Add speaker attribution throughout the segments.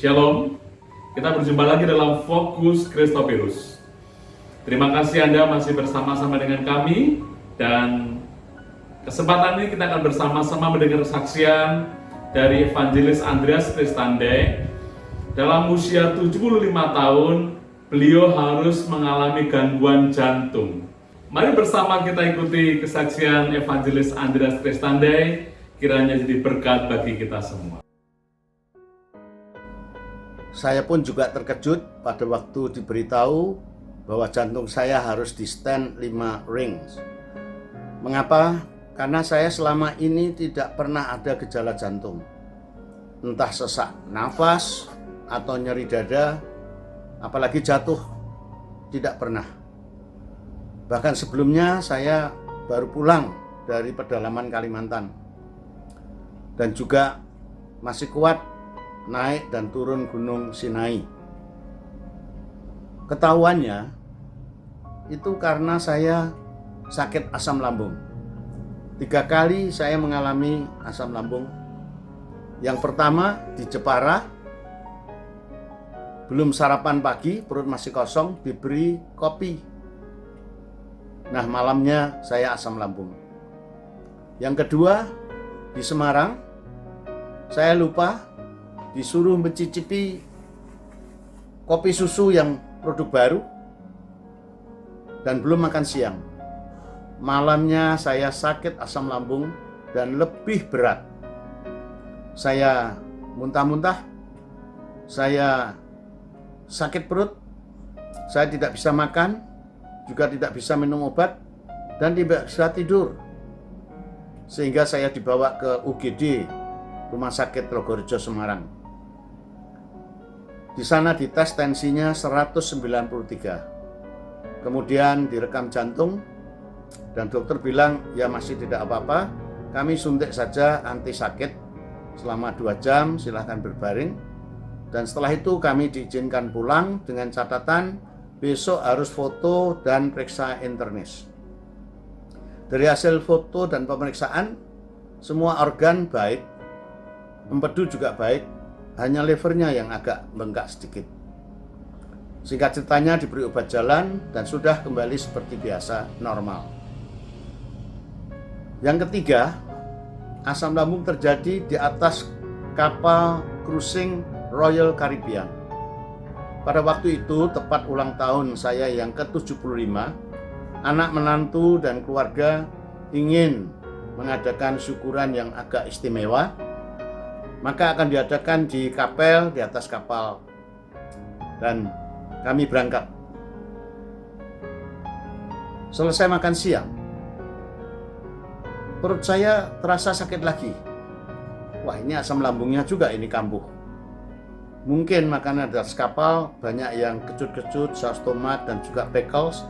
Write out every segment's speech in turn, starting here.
Speaker 1: Shalom, kita berjumpa lagi dalam Fokus Christophilus. Terima kasih Anda masih bersama-sama dengan kami, dan kesempatan ini kita akan bersama-sama mendengar kesaksian dari Evangelis Andreas Kristandai. Dalam usia 75 tahun, beliau harus mengalami gangguan jantung. Mari bersama kita ikuti kesaksian Evangelis Andreas Kristandai, kiranya jadi berkat bagi kita semua.
Speaker 2: Saya pun juga terkejut pada waktu diberitahu bahwa jantung saya harus di stent 5 rings. Mengapa? Karena saya selama ini tidak pernah ada gejala jantung. Entah sesak nafas atau nyeri dada, apalagi jatuh, tidak pernah. Bahkan sebelumnya saya baru pulang dari pedalaman Kalimantan dan juga masih kuat naik dan turun Gunung Sinai. Ketahuannya itu karena saya sakit asam lambung. 3 kali saya mengalami asam lambung. Yang pertama di Jepara, belum sarapan pagi, perut masih kosong, diberi kopi. Nah, malamnya saya asam lambung. Yang kedua di Semarang, saya lupa disuruh mencicipi kopi susu yang produk baru dan belum makan siang. Malamnya saya sakit asam lambung dan lebih berat. Saya muntah-muntah, saya sakit perut, saya tidak bisa makan, juga tidak bisa minum obat, dan tidak bisa tidur. Sehingga saya dibawa ke UGD, Rumah Sakit Logorejo Semarang. Di sana dites tensinya 193. Kemudian direkam jantung dan dokter bilang ya masih tidak apa-apa, kami suntik saja anti sakit selama 2 jam, silahkan berbaring. Dan setelah itu kami diizinkan pulang dengan catatan besok harus foto dan periksa internis. Dari hasil foto dan pemeriksaan, semua organ baik, empedu juga baik, hanya livernya yang agak bengkak sedikit. Singkat ceritanya diberi obat jalan dan sudah kembali seperti biasa, normal. Yang ketiga, asam lambung terjadi di atas kapal cruising Royal Caribbean. Pada waktu itu tepat ulang tahun saya yang ke-75, anak menantu dan keluarga ingin mengadakan syukuran yang agak istimewa, maka akan diadakan di kapel di atas kapal, dan kami berangkat. Selesai makan siang, perut saya terasa sakit lagi. Wah, ini asam lambungnya juga ini kambuh. Mungkin makanan di atas kapal banyak yang kecut-kecut, saus tomat dan juga pickles,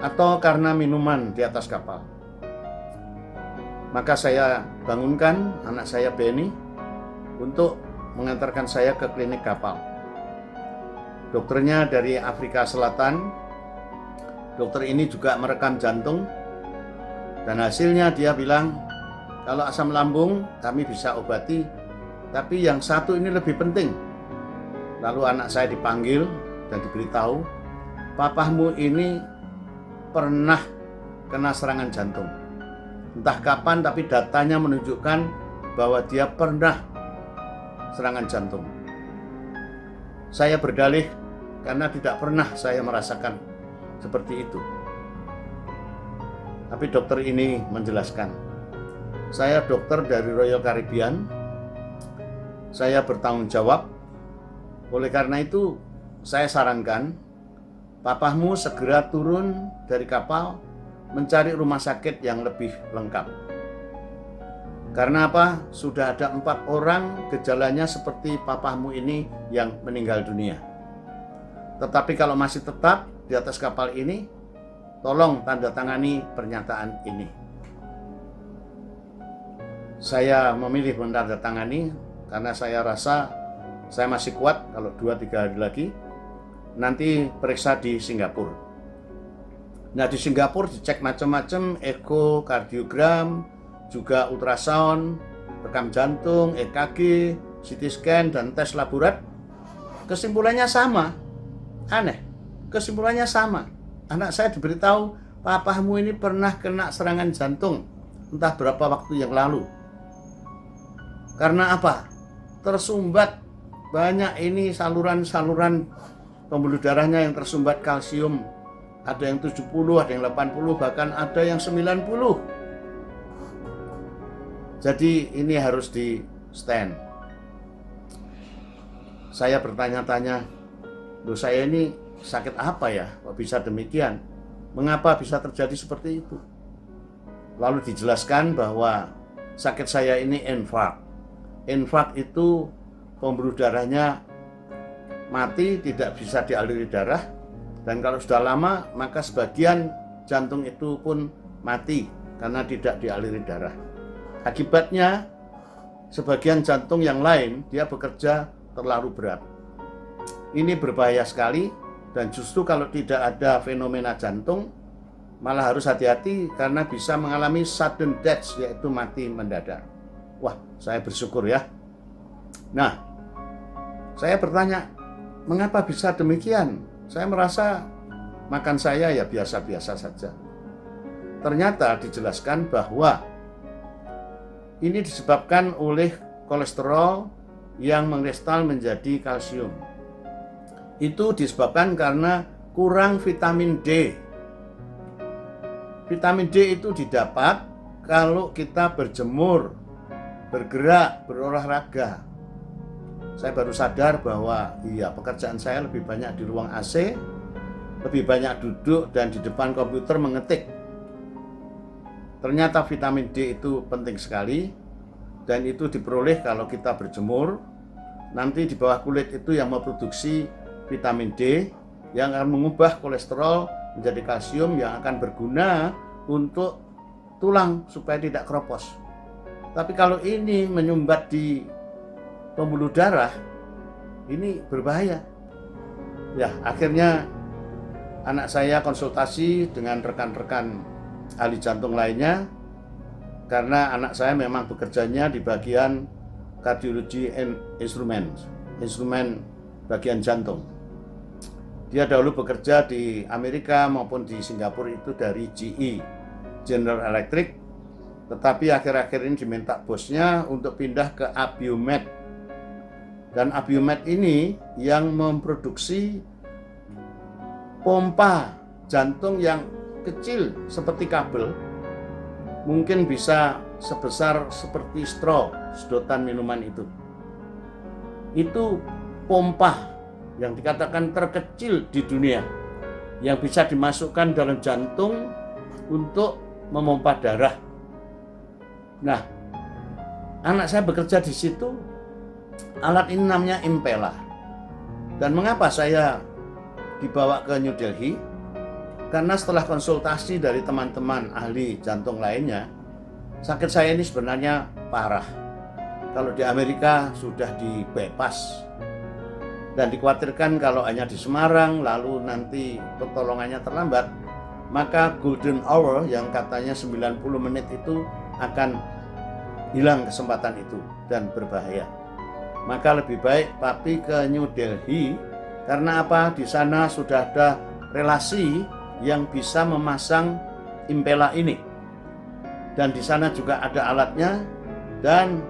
Speaker 2: atau karena minuman di atas kapal. Maka saya bangunkan anak saya Benny untuk mengantarkan saya ke klinik kapal. Dokternya dari Afrika Selatan. Dokter ini juga merekam jantung, dan hasilnya dia bilang kalau asam lambung kami bisa obati, tapi yang satu ini lebih penting. Lalu anak saya dipanggil dan diberitahu, papahmu ini pernah kena serangan jantung. Entah kapan, tapi datanya menunjukkan bahwa dia pernah serangan jantung. Saya berdalih karena tidak pernah saya merasakan seperti itu. Tapi dokter ini menjelaskan, saya dokter dari Royal Caribbean, saya bertanggung jawab. Oleh karena itu, saya sarankan papahmu segera turun dari kapal mencari rumah sakit yang lebih lengkap. Karena apa? Sudah ada 4 orang gejalanya seperti papahmu ini yang meninggal dunia. Tetapi kalau masih tetap di atas kapal ini, tolong tanda tangani pernyataan ini. Saya memilih menandatangani karena saya rasa saya masih kuat kalau 2-3 hari lagi. Nanti periksa di Singapura. Nah, di Singapura dicek macam-macam, ekokardiogram, juga ultrasound, rekam jantung, EKG, CT scan dan tes laborat, kesimpulannya sama. Aneh, kesimpulannya sama. Anak saya diberitahu, papamu ini pernah kena serangan jantung entah berapa waktu yang lalu. Karena apa? Tersumbat banyak ini saluran-saluran pembuluh darahnya yang tersumbat kalsium. Ada yang 70, ada yang 80, bahkan ada yang 90. Jadi ini harus di stand. Saya bertanya-tanya, loh saya ini sakit apa ya? Kok bisa demikian? Mengapa bisa terjadi seperti itu? Lalu dijelaskan bahwa sakit saya ini infark. Infark itu pembuluh darahnya mati, tidak bisa dialiri darah, dan kalau sudah lama maka sebagian jantung itu pun mati karena tidak dialiri darah. Akibatnya sebagian jantung yang lain dia bekerja terlalu berat. Ini berbahaya sekali, dan justru kalau tidak ada fenomena jantung malah harus hati-hati karena bisa mengalami sudden death, yaitu mati mendadak. Wah, saya bersyukur ya. Nah, saya bertanya, mengapa bisa demikian? Saya merasa makan saya ya biasa-biasa saja. Ternyata dijelaskan bahwa ini disebabkan oleh kolesterol yang mengestal menjadi kalsium. Itu disebabkan karena kurang vitamin D. Vitamin D itu didapat kalau kita berjemur, bergerak, berolahraga. Saya baru sadar bahwa iya, pekerjaan saya lebih banyak di ruang AC, lebih banyak duduk dan di depan komputer mengetik. Ternyata vitamin D itu penting sekali, dan itu diperoleh kalau kita berjemur. Nanti di bawah kulit itu yang memproduksi vitamin D yang akan mengubah kolesterol menjadi kalsium yang akan berguna untuk tulang supaya tidak keropos. Tapi kalau ini menyumbat di pembuluh darah, ini berbahaya. Ya, akhirnya anak saya konsultasi dengan rekan-rekan ahli jantung lainnya, karena anak saya memang bekerjanya di bagian kardiologi instrumen bagian jantung. Dia dahulu bekerja di Amerika maupun di Singapura itu dari GE, General Electric, tetapi akhir-akhir ini diminta bosnya untuk pindah ke Abiomed. Dan Abiomed ini yang memproduksi pompa jantung yang kecil seperti kabel, mungkin bisa sebesar seperti straw, sedotan minuman itu. Itu pompa yang dikatakan terkecil di dunia, yang bisa dimasukkan dalam jantung untuk memompa darah. Nah, anak saya bekerja di situ. Alat ini namanya Impella. Dan mengapa saya dibawa ke New Delhi? Karena setelah konsultasi dari teman-teman ahli jantung lainnya, sakit saya ini sebenarnya parah. Kalau di Amerika sudah di bypass, dan dikhawatirkan kalau hanya di Semarang lalu nanti pertolongannya terlambat, maka golden hour yang katanya 90 menit itu akan hilang kesempatan itu dan berbahaya. Maka lebih baik papi ke New Delhi. Karena apa? Di sana sudah ada relasi yang bisa memasang Impella ini, dan di sana juga ada alatnya, dan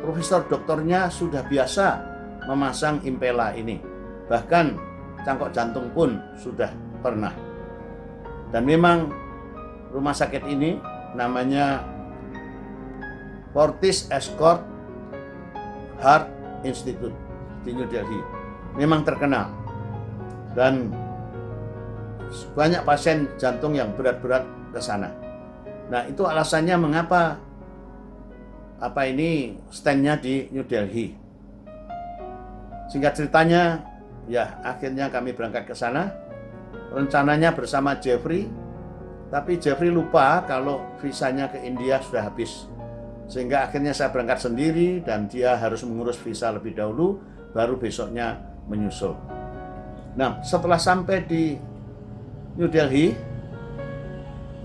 Speaker 2: profesor doktornya sudah biasa memasang Impella ini. Bahkan cangkok jantung pun sudah pernah. Dan memang rumah sakit ini namanya Fortis Escort Heart Institute di New Delhi. Memang terkenal, dan banyak pasien jantung yang berat-berat ke sana. Nah, itu alasannya mengapa ini standnya di New Delhi. Singkat ceritanya, ya akhirnya kami berangkat ke sana. Rencananya bersama Jeffrey, tapi Jeffrey lupa kalau visanya ke India sudah habis. Sehingga akhirnya saya berangkat sendiri, dan dia harus mengurus visa lebih dahulu, baru besoknya menyusul. Nah, setelah sampai di New Delhi,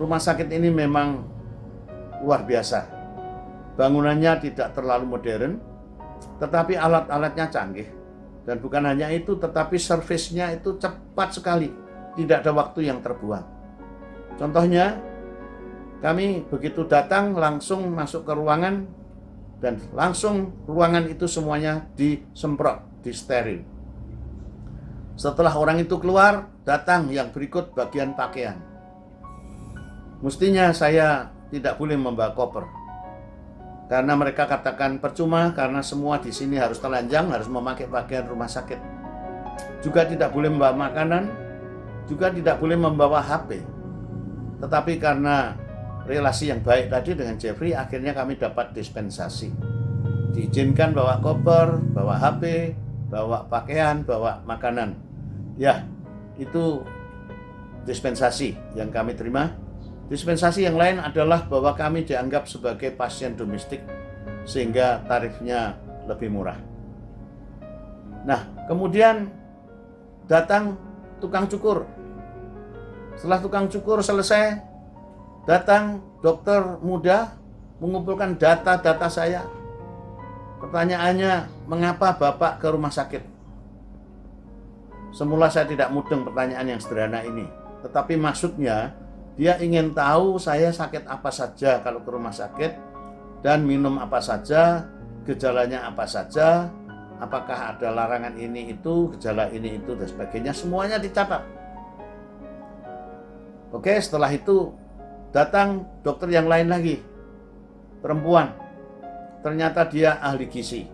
Speaker 2: rumah sakit ini memang luar biasa. Bangunannya tidak terlalu modern, tetapi alat-alatnya canggih. Dan bukan hanya itu, tetapi servisnya itu cepat sekali, tidak ada waktu yang terbuang. Contohnya, kami begitu datang langsung masuk ke ruangan, dan langsung ruangan itu semuanya disemprot, disteril. Setelah orang itu keluar, datang yang berikut bagian pakaian. Mestinya saya tidak boleh membawa koper, karena mereka katakan percuma, karena semua di sini harus telanjang, harus memakai pakaian rumah sakit. Juga tidak boleh membawa makanan, juga tidak boleh membawa HP. Tetapi karena relasi yang baik tadi dengan Jeffrey, akhirnya kami dapat dispensasi. Diizinkan bawa koper, bawa HP, bawa pakaian, bawa makanan. Ya, itu dispensasi yang kami terima. Dispensasi yang lain adalah bahwa kami dianggap sebagai pasien domestik, sehingga tarifnya lebih murah. Nah, kemudian datang tukang cukur. Setelah tukang cukur selesai, datang dokter muda mengumpulkan data-data saya. Pertanyaannya, mengapa Bapak ke rumah sakit? Semula saya tidak mudeng pertanyaan yang sederhana ini, tetapi maksudnya dia ingin tahu saya sakit apa saja kalau ke rumah sakit, dan minum apa saja, gejalanya apa saja, apakah ada larangan ini itu, gejala ini itu, dan sebagainya. Semuanya dicatat. Oke, setelah itu datang dokter yang lain lagi, perempuan. Ternyata dia ahli gizi.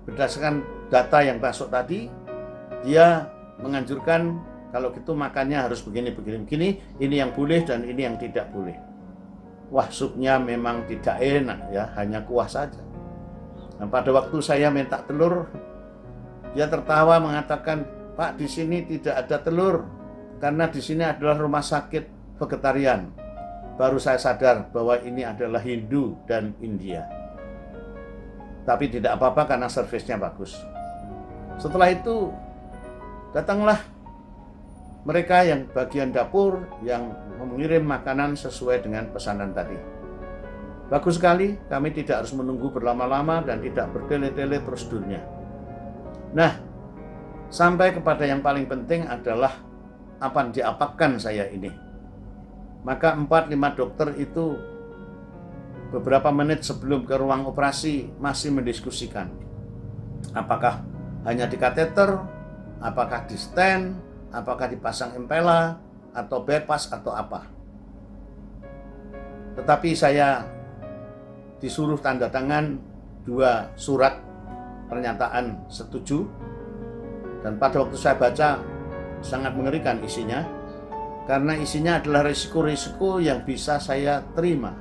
Speaker 2: Berdasarkan data yang masuk tadi, dia menganjurkan kalau gitu makannya harus begini, ini yang boleh dan ini yang tidak boleh. Wah, supnya memang tidak enak ya, hanya kuah saja. Dan pada waktu saya minta telur, dia tertawa mengatakan, Pak, di sini tidak ada telur, karena di sini adalah rumah sakit vegetarian. Baru saya sadar bahwa ini adalah Hindu dan India. Tapi tidak apa-apa karena servisnya bagus. Setelah itu, datanglah mereka yang bagian dapur yang mengirim makanan sesuai dengan pesanan tadi. Bagus sekali, kami tidak harus menunggu berlama-lama dan tidak bertele-tele prosedurnya. Nah, sampai kepada yang paling penting adalah apa diapakan saya ini. Maka 4-5 dokter itu beberapa menit sebelum ke ruang operasi masih mendiskusikan. Apakah hanya di kateter, apakah di stent, apakah dipasang impela, atau bypass, atau apa. Tetapi saya disuruh tanda tangan 2 surat pernyataan setuju. Dan pada waktu saya baca, sangat mengerikan isinya. Karena isinya adalah risiko-risiko yang bisa saya terima.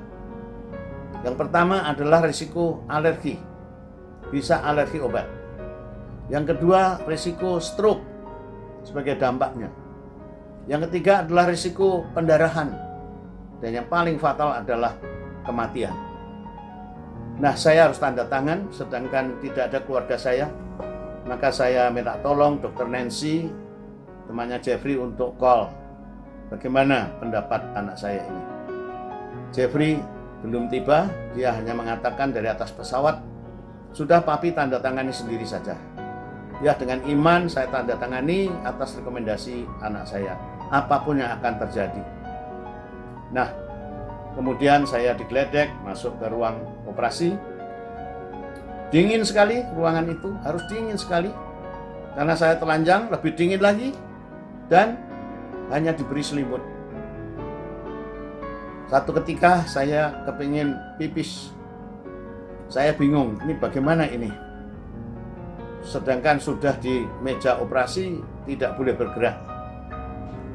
Speaker 2: Yang pertama adalah risiko alergi. Bisa alergi obat. Yang kedua, risiko stroke sebagai dampaknya. Yang ketiga adalah risiko pendarahan, dan yang paling fatal adalah kematian. Nah, saya harus tanda tangan, sedangkan tidak ada keluarga saya. Maka saya minta tolong Dr. Nancy, temannya Jeffrey, untuk call. Bagaimana pendapat anak saya ini? Jeffrey belum tiba, dia hanya mengatakan dari atas pesawat, sudah papi tanda tangani sendiri saja. Ya, dengan iman saya tanda tangani atas rekomendasi anak saya, apapun yang akan terjadi. Nah, kemudian saya digeledek masuk ke ruang operasi. Dingin sekali ruangan itu, harus dingin sekali. Karena saya telanjang, lebih dingin lagi, dan hanya diberi selimut. Satu ketika saya kepingin pipis. Saya bingung, ini bagaimana ini? Sedangkan sudah di meja operasi tidak boleh bergerak.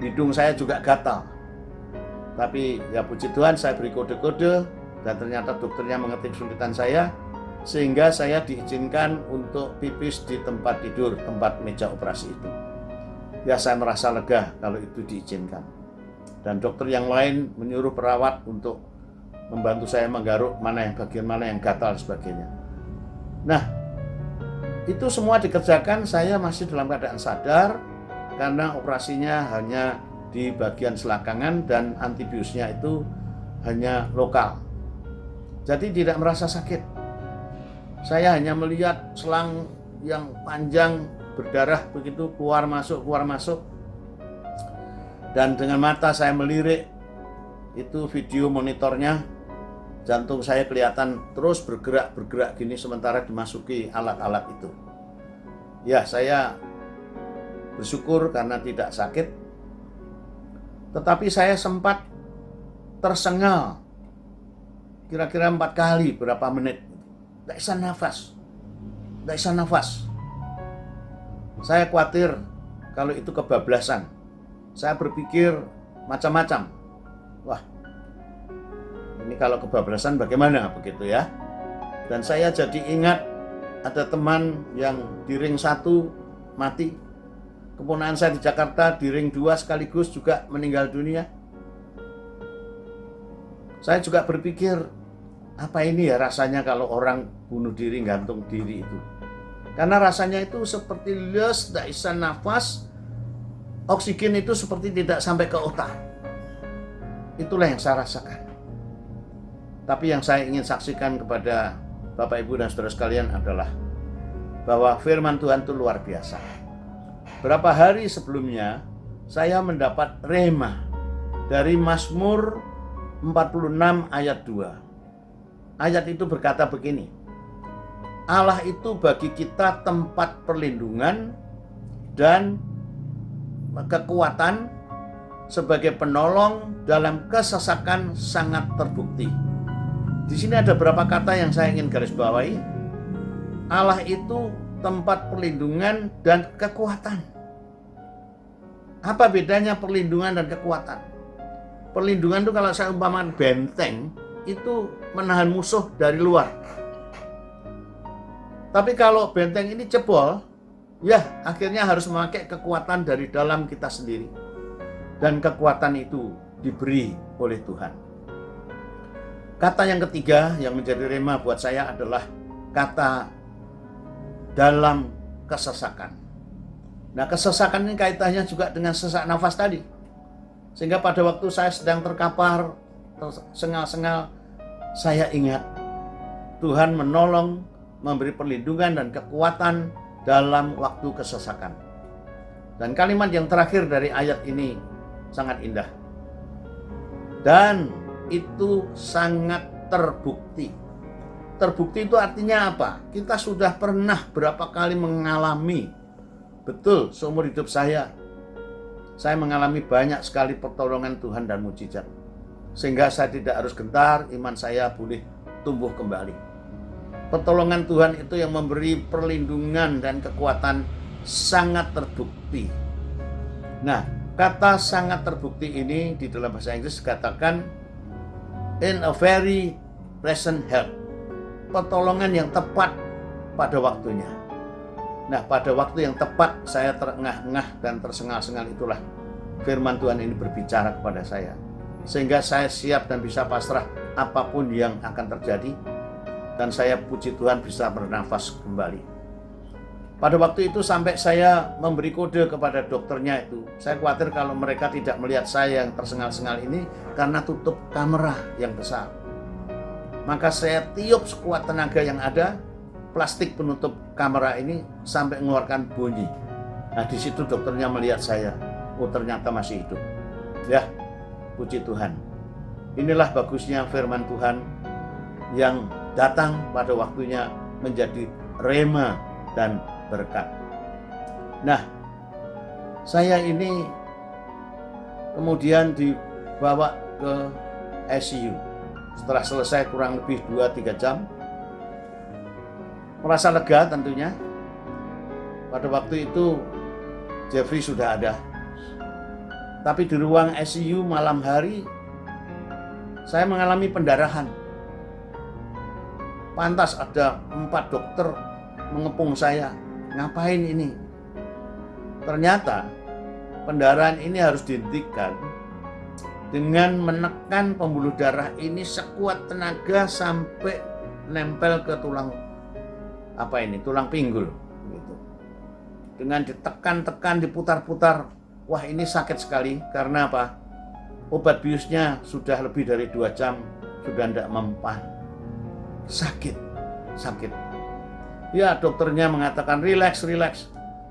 Speaker 2: Hidung saya juga gatal. Tapi ya puji Tuhan, saya beri kode-kode dan ternyata dokternya mengerti kesulitan saya, sehingga saya diizinkan untuk pipis di tempat tidur, tempat meja operasi itu. Ya, saya merasa lega kalau itu diizinkan. Dan dokter yang lain menyuruh perawat untuk membantu saya menggaruk mana yang bagian mana yang gatal dan sebagainya. Nah, itu semua dikerjakan, saya masih dalam keadaan sadar karena operasinya hanya di bagian selangkangan dan antibiusnya itu hanya lokal. Jadi tidak merasa sakit. Saya hanya melihat selang yang panjang berdarah begitu keluar masuk. Dan dengan mata saya melirik itu video monitornya, jantung saya kelihatan terus bergerak gini sementara dimasuki alat-alat itu. Ya, saya bersyukur karena tidak sakit. Tetapi saya sempat tersengal kira-kira 4 kali berapa menit. Tidak bisa nafas. Saya khawatir kalau itu kebablasan. Saya berpikir macam-macam. Wah, ini kalau kebablasan bagaimana begitu ya. Dan saya jadi ingat ada teman yang di ring 1 mati. Keponakan saya di Jakarta di ring 2 sekaligus juga meninggal dunia. Saya juga berpikir, apa ini ya rasanya kalau orang bunuh diri, gantung diri itu. Karena rasanya itu seperti leus, tidak bisa nafas. Oksigen itu seperti tidak sampai ke otak. Itulah yang saya rasakan. Tapi yang saya ingin saksikan kepada Bapak, Ibu, dan saudara sekalian adalah bahwa firman Tuhan itu luar biasa. Berapa hari sebelumnya saya mendapat rema dari Mazmur 46 ayat 2. Ayat itu berkata begini, Allah itu bagi kita tempat perlindungan dan kekuatan, sebagai penolong dalam kesesakan sangat terbukti. Di sini ada beberapa kata yang saya ingin garis bawahi. Allah itu tempat perlindungan dan kekuatan. Apa bedanya perlindungan dan kekuatan? Perlindungan itu kalau saya umpamakan benteng, itu menahan musuh dari luar. Tapi kalau benteng ini jebol, ya akhirnya harus memakai kekuatan dari dalam kita sendiri. Dan kekuatan itu diberi oleh Tuhan. Kata yang ketiga yang menjadi rema buat saya adalah kata dalam kesesakan. Nah, kesesakan ini kaitannya juga dengan sesak nafas tadi. Sehingga pada waktu saya sedang terkapar, tersengal-sengal, saya ingat Tuhan menolong, memberi perlindungan dan kekuatan dalam waktu kesesakan. Dan kalimat yang terakhir dari ayat ini sangat indah. Dan itu sangat terbukti. Terbukti itu artinya apa? Kita sudah pernah berapa kali mengalami, betul seumur hidup saya mengalami banyak sekali pertolongan Tuhan dan mujizat. Sehingga saya tidak harus gentar, iman saya boleh tumbuh kembali. Pertolongan Tuhan itu yang memberi perlindungan dan kekuatan sangat terbukti. Nah, kata sangat terbukti ini di dalam bahasa Inggris dikatakan in a very present help. Pertolongan yang tepat pada waktunya. Nah, pada waktu yang tepat saya terengah-engah dan tersengal-sengal, itulah firman Tuhan ini berbicara kepada saya. Sehingga saya siap dan bisa pasrah apapun yang akan terjadi. Dan saya puji Tuhan bisa bernafas kembali. Pada waktu itu sampai saya memberi kode kepada dokternya itu. Saya khawatir kalau mereka tidak melihat saya yang tersengal-sengal ini karena tutup kamera yang besar. Maka saya tiup sekuat tenaga yang ada, plastik penutup kamera ini sampai mengeluarkan bunyi. Nah, di situ dokternya melihat saya. Oh, ternyata masih hidup. Ya, puji Tuhan. Inilah bagusnya firman Tuhan yang datang pada waktunya menjadi rema dan berkat. Nah, saya ini kemudian dibawa ke ICU. Setelah selesai kurang lebih 2-3 jam, merasa lega tentunya. Pada waktu itu Jeffrey sudah ada. Tapi di ruang ICU malam hari saya mengalami pendarahan. Pantas ada 4 dokter mengepung saya. Ngapain ini? Ternyata pendarahan ini harus dihentikan dengan menekan pembuluh darah ini sekuat tenaga sampai nempel ke tulang tulang pinggul gitu. Dengan ditekan-tekan, diputar-putar. Wah, ini sakit sekali. Karena apa? Obat biusnya sudah lebih dari 2 jam sudah tidak mempan. Sakit. Ya, dokternya mengatakan relax.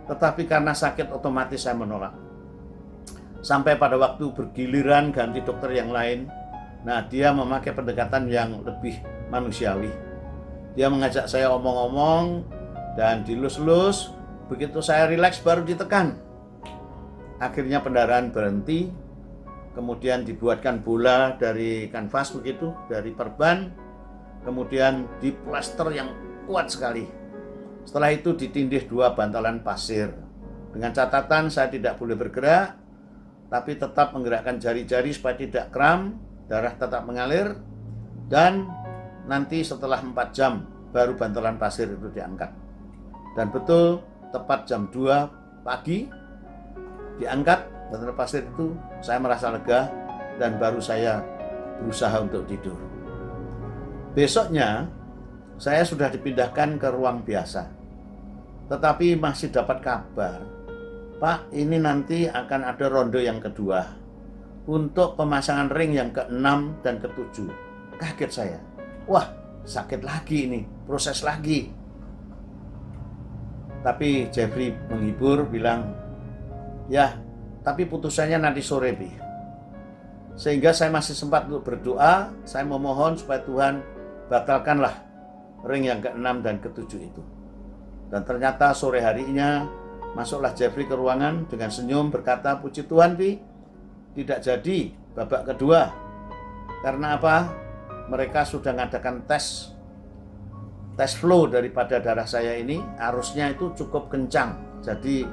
Speaker 2: Tetapi karena sakit otomatis saya menolak. Sampai pada waktu bergiliran ganti dokter yang lain. Nah, dia memakai pendekatan yang lebih manusiawi. Dia mengajak saya omong-omong dan dilus-lus. Begitu saya relax baru ditekan. Akhirnya pendarahan berhenti. Kemudian dibuatkan bola dari kanvas begitu, dari perban. Kemudian diplaster yang kuat sekali. Setelah itu ditindih 2 bantalan pasir. Dengan catatan saya tidak boleh bergerak, tapi tetap menggerakkan jari-jari supaya tidak kram, darah tetap mengalir, dan nanti setelah 4 jam baru bantalan pasir itu diangkat. Dan betul tepat jam 2 pagi diangkat bantalan pasir itu, saya merasa lega dan baru saya berusaha untuk tidur. Besoknya saya sudah dipindahkan ke ruang biasa, tetapi masih dapat kabar, Pak, ini nanti akan ada ronde yang kedua untuk pemasangan ring yang ke-6 dan ke-7. Kaget saya. Wah, sakit lagi ini, proses lagi. Tapi Jeffrey menghibur, bilang, ya, tapi putusannya nanti sore, Bi. Sehingga saya masih sempat untuk berdoa, saya memohon supaya Tuhan batalkanlah ring yang ke-6 dan ke-7 itu. Dan ternyata sore harinya masuklah Jeffrey ke ruangan dengan senyum berkata, puji Tuhan, Pi, tidak jadi babak kedua. Karena apa? Mereka sudah mengadakan tes flow daripada darah saya ini, arusnya itu cukup kencang, jadi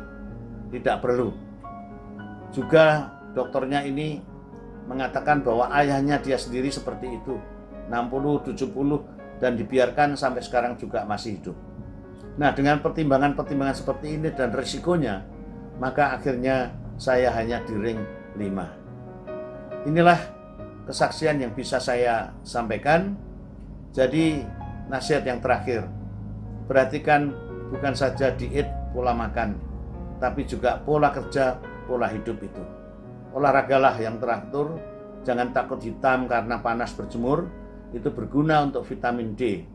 Speaker 2: tidak perlu. Juga dokternya ini mengatakan bahwa ayahnya dia sendiri seperti itu, 60, 70, dan dibiarkan sampai sekarang juga masih hidup. Nah, dengan pertimbangan-pertimbangan seperti ini dan risikonya, maka akhirnya saya hanya di ring 5. Inilah kesaksian yang bisa saya sampaikan. Jadi nasihat yang terakhir, perhatikan bukan saja diet pola makan, tapi juga pola kerja, pola hidup itu. Olahragalah yang teratur, jangan takut hitam karena panas berjemur, itu berguna untuk vitamin D.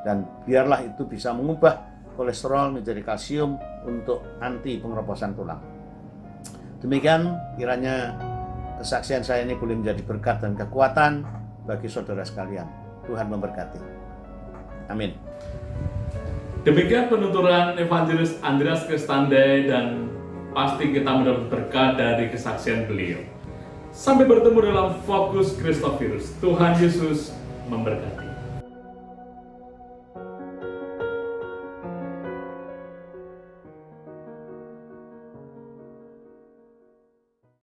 Speaker 2: Dan biarlah itu bisa mengubah kolesterol menjadi kalsium untuk anti pengeroposan tulang. Demikian kiranya kesaksian saya ini boleh menjadi berkat dan kekuatan bagi saudara sekalian. Tuhan memberkati. Amin.
Speaker 1: Demikian penuturan Evangelis Andreas Kristandai, dan pasti kita mendapat berkat dari kesaksian beliau. Sampai bertemu dalam Fokus Christophilus. Tuhan Yesus memberkati.